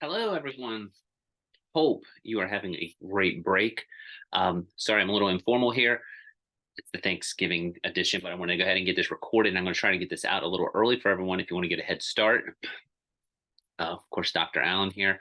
Hello, everyone. Hope you are having a great break. Sorry, I'm a little informal here. It's the Thanksgiving edition, but I want to go ahead and get this recorded. I'm going to try to get this out a little early for everyone if you want to get a head start. Of course, Dr. Allen here.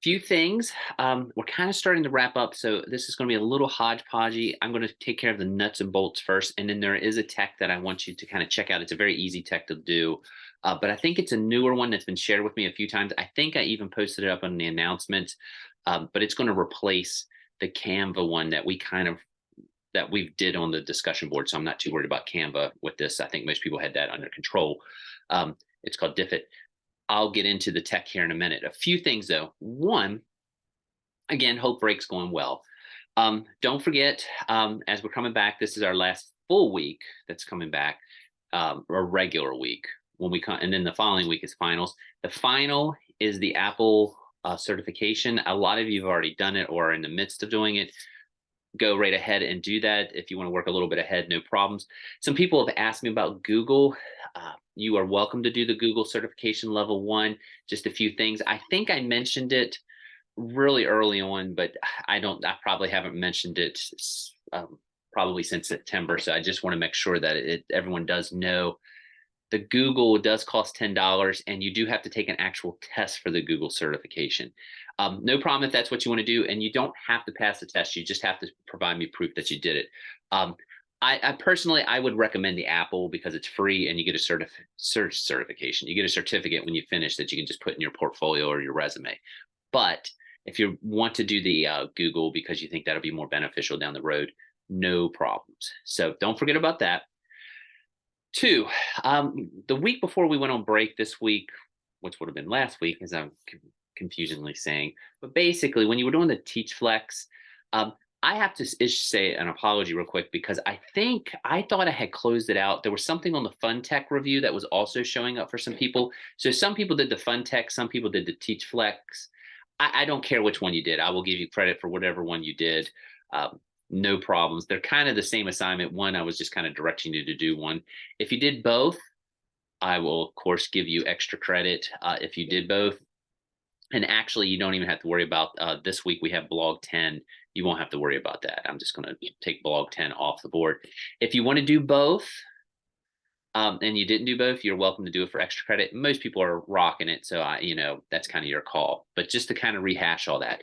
Few things. We're kind of starting to wrap up, so this is going to be a little hodgepodgey. I'm going to take care of the nuts and bolts first, and then there is a tech that I want you to kind of check out. It's a very easy tech to do, but I think it's a newer one that's been shared with me a few times. I think I even posted it up on the announcement, but it's going to replace the Canva one that we did on the discussion board. So I'm not too worried about Canva with this. I think most people had that under control. It's called Diffit. I'll get into the tech here in a minute. A few things though. One, again, hope break's going well. Don't forget, as we're coming back, this is our last full week that's coming back, or regular week when we come, and then the following week is finals. The final is the Apple certification. A lot of you have already done it or are in the midst of doing it. Go right ahead and do that. If you want to work a little bit ahead, no problems. Some people have asked me about Google. You are welcome to do the Google certification level 1. Just a few things. I think I mentioned it really early on, but I probably haven't mentioned it probably since September. So I just want to make sure that everyone does know the Google does cost $10, and you do have to take an actual test for the Google certification. No problem if that's what you want to do, and you don't have to pass the test. You just have to provide me proof that you did it. I personally, I would recommend the Apple because it's free and you get a certification. You get a certificate when you finish that you can just put in your portfolio or your resume. But if you want to do the Google because you think that'll be more beneficial down the road, no problems. So don't forget about that. 2, the week before we went on break this week, which would have been last week, as I'm confusingly saying, but basically when you were doing the Teach Flex, I have to say an apology real quick because I thought I had closed it out. There was something on the Fun Tech review that was also showing up for some people. So some people did the Fun Tech, some people did the Teach Flex. I don't care which one you did. I will give you credit for whatever one you did. No problems. They're kind of the same assignment. One, I was just kind of directing you to do one. If you did both, I will, of course, give you extra credit if you did both. And actually, you don't even have to worry about this week. We have blog 10. You won't have to worry about that. I'm just going to take blog 10 off the board. If you want to do both and you didn't do both, you're welcome to do it for extra credit. Most people are rocking it. So, that's kind of your call. But just to kind of rehash all that.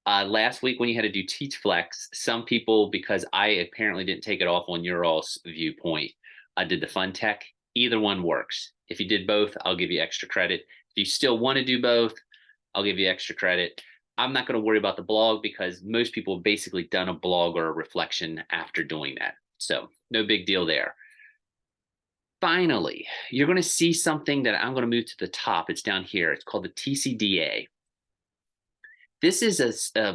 Last week when you had to do Teach Flex, some people, because I apparently didn't take it off on your all's viewpoint, I did the Fun Tech. Either one works. If you did both, I'll give you extra credit. If you still want to do both, I'll give you extra credit. I'm not going to worry about the blog because most people have basically done a blog or a reflection after doing that. So no big deal there. Finally, you're going to see something that I'm going to move to the top. It's down here. It's called the TCDA. This is a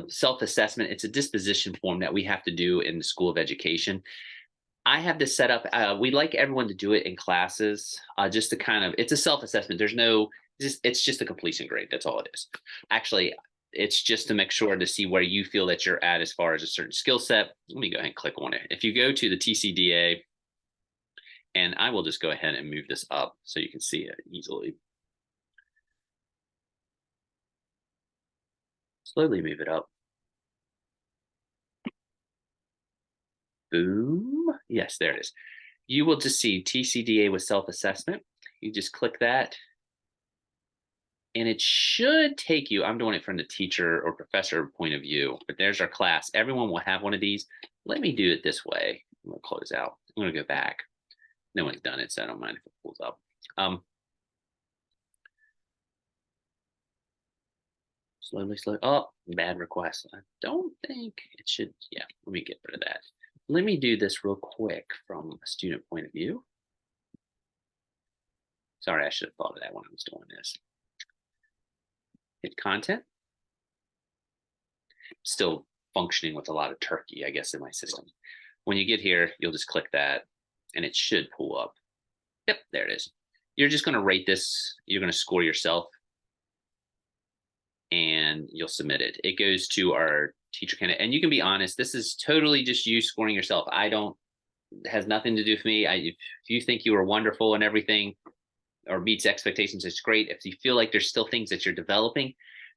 self-assessment. It's a disposition form that we have to do in the School of Education. I have this set up. We like everyone to do it in classes, just to kind of, it's a self-assessment. It's just a completion grade. That's all it is. Actually, it's just to make sure to see where you feel that you're at as far as a certain skill set. Let me go ahead and click on it. If you go to the TCDA, and I will just go ahead and move this up so you can see it easily. Slowly move it up. Boom. Yes, there it is. You will just see TCDA with self-assessment. You just click that. And it should take you, I'm doing it from the teacher or professor point of view, but there's our class. Everyone will have one of these. Let me do it this way. I'm going to close out. I'm going to go back. No one's done it, so I don't mind if it pulls up. Slowly. Oh, bad request. I don't think it should. Yeah, let me get rid of that. Let me do this real quick from a student point of view. Sorry, I should have thought of that when I was doing this. Hit content. Still functioning with a lot of turkey, I guess, in my system. When you get here, you'll just click that and it should pull up. Yep, there it is. You're just going to rate this. You're going to score yourself and you'll submit it. It goes to our teacher candidate. And you can be honest, this is totally just you scoring yourself. It has nothing to do with me. If you think you are wonderful and everything, or meets expectations, it's great. If you feel like there's still things that you're developing,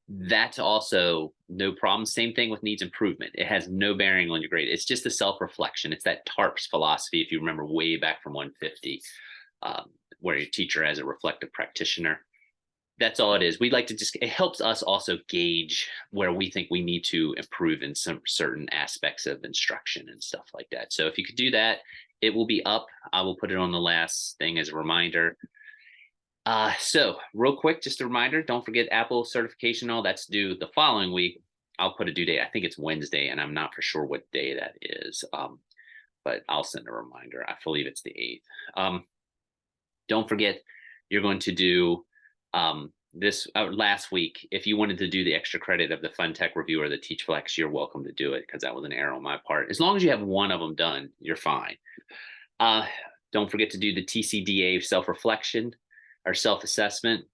that's also no problem. Same thing with needs improvement. It has no bearing on your grade. It's just a self-reflection. It's that TARPS philosophy, if you remember way back from 150, where your teacher as a reflective practitioner. That's all it is. We'd like to just, it helps us also gauge where we think we need to improve in some certain aspects of instruction and stuff like that. So if you could do that, it will be up. I will put it on the last thing as a reminder. So real quick, just a reminder, don't forget Apple certification, all that's due the following week. I'll put a due date. I think it's Wednesday, and I'm not for sure what day that is. But I'll send a reminder. I believe it's the 8th. Don't forget, you're going to do this last week. If you wanted to do the extra credit of the Fun Tech Review or the Teach Flex, you're welcome to do it because that was an error on my part. As long as you have one of them done, you're fine. Don't forget to do the TCDA self-reflection or self-assessment.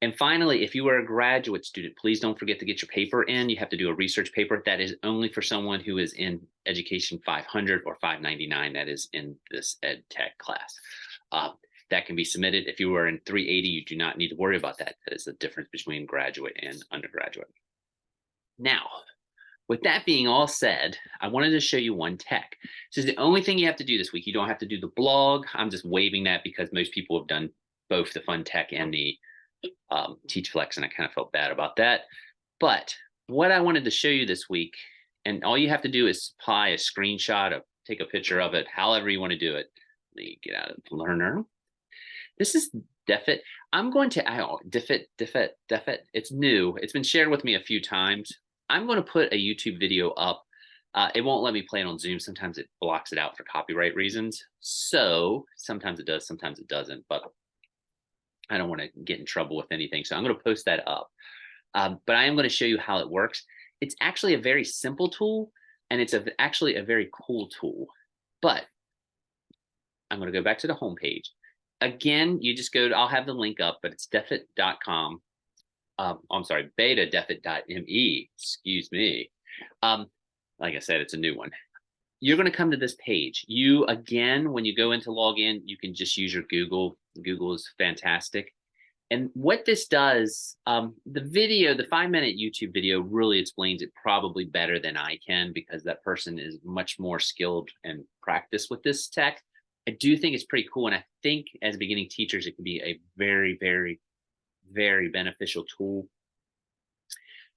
And finally, if you are a graduate student, please don't forget to get your paper in. You have to do a research paper. That is only for someone who is in Education 500 or 599. That is in this Ed Tech class. That can be submitted. If you are in 380, you do not need to worry about that. That is the difference between graduate and undergraduate. Now, with that being all said, I wanted to show you one tech. This is the only thing you have to do this week. You don't have to do the blog. I'm just waiving that because most people have done both the Fun Tech and the Teach Flex, and I kind of felt bad about that. But what I wanted to show you this week, and all you have to do is supply a screenshot of, take a picture of it, however you want to do it. Let me get out of Learner. This is DEFIT. I'm going to, DEFIT. It's new. It's been shared with me a few times. I'm going to put a YouTube video up. It won't let me play it on Zoom. Sometimes it blocks it out for copyright reasons. So sometimes it does, sometimes it doesn't. But I don't want to get in trouble with anything. So I'm going to post that up. But I am going to show you how it works. It's actually a very simple tool, and it's actually a very cool tool. But I'm going to go back to the home page. Again, you just go to, I'll have the link up, but it's defit.com. I'm sorry, beta.defit.me, excuse me. Like I said, it's a new one. You're going to come to this page. You, again, when you go in to log in, you can just use your Google. Google is fantastic. And what this does, the video, the 5-minute YouTube video really explains it probably better than I can because that person is much more skilled and practiced with this tech. I do think it's pretty cool. And I think as beginning teachers, it can be a very, very, very beneficial tool.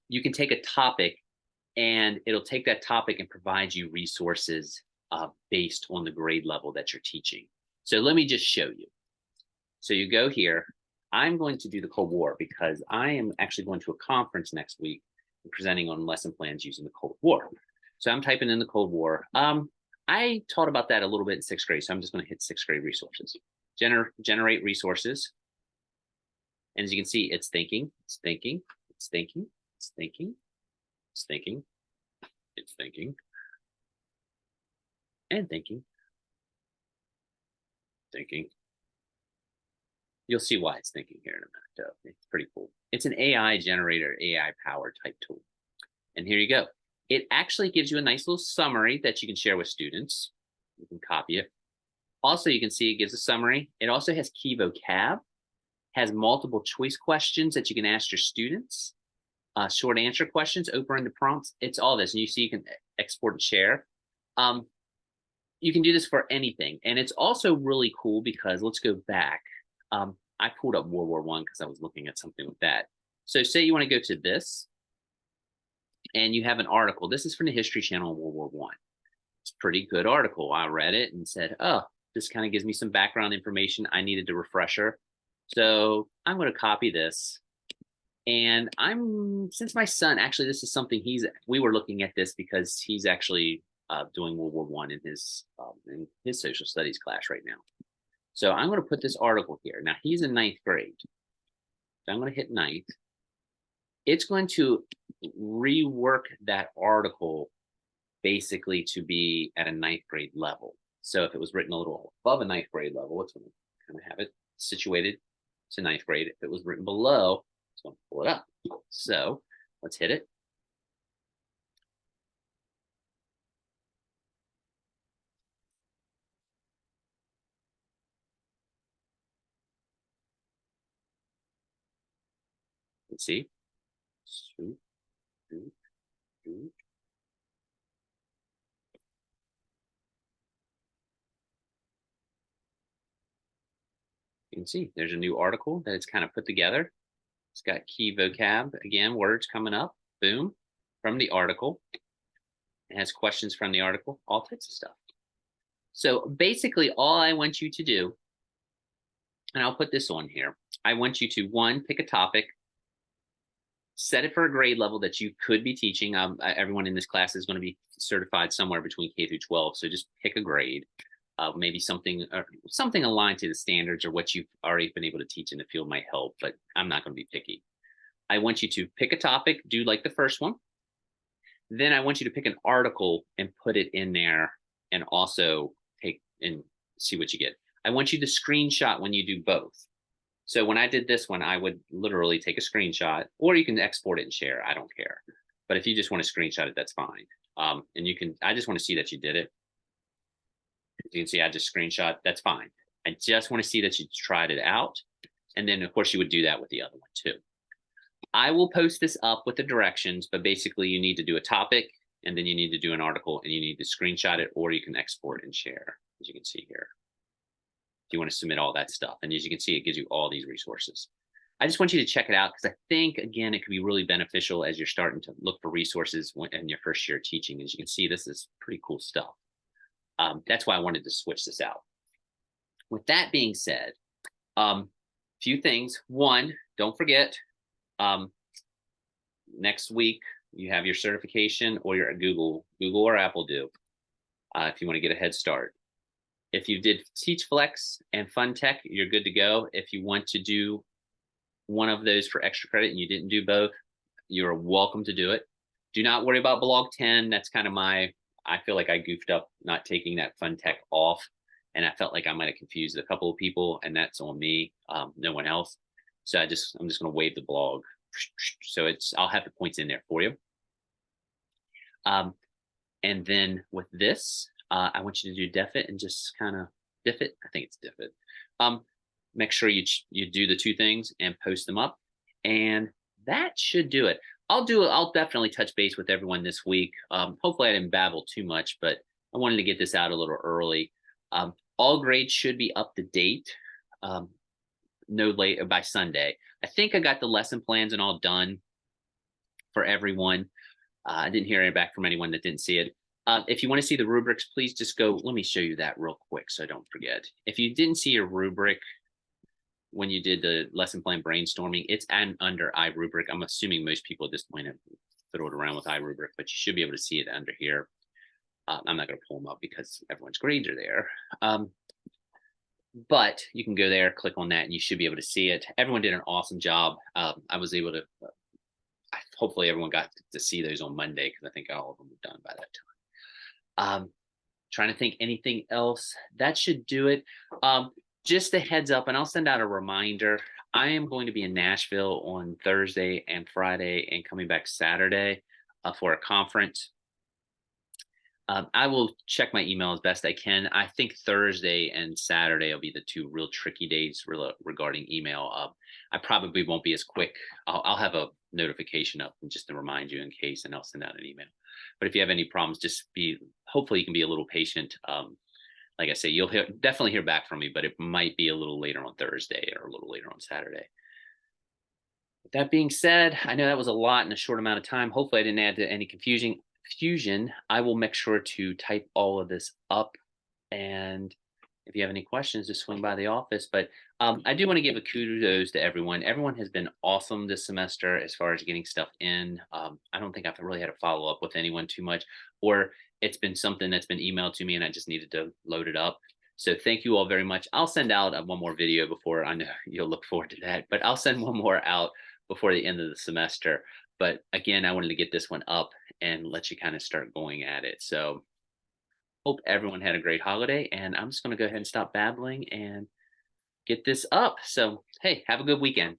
You can take a topic and it'll take that topic and provide you resources based on the grade level that you're teaching. So let me just show you. So you go here. I'm going to do the Cold War because I am actually going to a conference next week and presenting on lesson plans using the Cold War. So I'm typing in the Cold War. I taught about that a little bit in 6th grade, so I'm just going to hit 6th grade resources. Generate resources. And as you can see, it's thinking, it's thinking, it's thinking, it's thinking, it's thinking, it's thinking, and thinking, thinking. You'll see why it's thinking here in a minute, though. It's pretty cool. It's an AI generator, AI powered type tool. And here you go. It actually gives you a nice little summary that you can share with students. You can copy it. Also, you can see it gives a summary. It also has key vocab, has multiple choice questions that you can ask your students, short answer questions, open-ended prompts. It's all this. And you see you can export and share. You can do this for anything. And it's also really cool because let's go back. I pulled up World War I because I was looking at something with that. So say you want to go to this and you have an article. This is from the History Channel on World War I. It's a pretty good article. I read it and said, oh, this kind of gives me some background information. I needed a refresher. So I'm going to copy this. And since my son, actually, this is something we were looking at this because he's actually doing World War I in his social studies class right now. So I'm going to put this article here. Now he's in 9th grade. So I'm going to hit 9th. It's going to rework that article basically to be at a 9th grade level. So if it was written a little above a 9th grade level, it's going to kind of have it situated to 9th grade. If it was written below, it's going to pull it up. So let's hit it. can see. Swoop, swoop, swoop. You can see there's a new article that it's kind of put together. It's got key vocab, again, words coming up, boom, from the article. It has questions from the article, all types of stuff. So basically all I want you to do, and I'll put this on here, I want you to, one, pick a topic, set it for a grade level that you could be teaching. Everyone in this class is going to be certified somewhere between K through 12. So just pick a grade, maybe something aligned to the standards or what you've already been able to teach in the field might help, but I'm not going to be picky. I want you to pick a topic, do like the first one. Then I want you to pick an article and put it in there and also take and see what you get. I want you to screenshot when you do both. So when I did this one, I would literally take a screenshot, or you can export it and share. I don't care. But if you just want to screenshot it, that's fine. And you can, I just want to see that you did it. As you can see, I just screenshot, that's fine. I just want to see that you tried it out. And then of course you would do that with the other one too. I will post this up with the directions, but basically you need to do a topic and then you need to do an article and you need to screenshot it, or you can export and share, as you can see here. If you want to submit all that stuff. And as you can see, it gives you all these resources. I just want you to check it out because I think, again, it could be really beneficial as you're starting to look for resources in your first year of teaching. As you can see, this is pretty cool stuff. That's why I wanted to switch this out. With that being said, few things. One, don't forget, next week you have your certification, or your Google or Apple do, if you want to get a head start. If you did Teach Flex and Fun Tech, you're good to go. If you want to do one of those for extra credit and you didn't do both, you're welcome to do it. Do not worry about Blog 10. That's kind of I feel like I goofed up not taking that Fun Tech off, and I felt like I might have confused a couple of people, and that's on me, no one else. So I'm just going to waive the blog. So I'll have the points in there for you. And then with this, I want you to do DEFIT and just kind of DEFIT. I think it's DEFIT. Make sure you do the two things and post them up, and that should do it. I'll definitely touch base with everyone this week. Hopefully I didn't babble too much, but I wanted to get this out a little early. All grades should be up to date, no later by Sunday. I think I got the lesson plans and all done for everyone. I didn't hear any back from anyone that didn't see it. If you want to see the rubrics, please just go. Let me show you that real quick so I don't forget. If you didn't see your rubric when you did the lesson plan brainstorming, it's under iRubric. I'm assuming most people at this point have fiddled around with iRubric, but you should be able to see it under here. I'm not going to pull them up because everyone's grades are there. But you can go there, click on that, and you should be able to see it. Everyone did an awesome job. I was able to, hopefully everyone got to see those on Monday, because I think all of them were done by that time. Trying to think anything else. That should do it. Just a heads up, and I'll send out a reminder. I am going to be in Nashville on Thursday and Friday and coming back Saturday for a conference. I will check my email as best I can. I think Thursday and Saturday will be the two real tricky days regarding email. I probably won't be as quick. I'll have a notification up just to remind you in case, and I'll send out an email. But if you have any problems, hopefully you can be a little patient. Like I say, you'll definitely hear back from me, but it might be a little later on Thursday or a little later on Saturday. With that being said, I know that was a lot in a short amount of time. Hopefully I didn't add to any confusion. I will make sure to type all of this up, and if you have any questions, just swing by the office. But I do want to give a kudos to everyone. Everyone has been awesome this semester as far as getting stuff in. I don't think I've really had to follow up with anyone too much, or it's been something that's been emailed to me and I just needed to load it up. So thank you all very much. I'll send out one more video before, I know you'll look forward to that, but I'll send one more out before the end of the semester. But again, I wanted to get this one up and let you kind of start going at it. So hope everyone had a great holiday, and I'm just going to go ahead and stop babbling and get this up. So, hey, have a good weekend.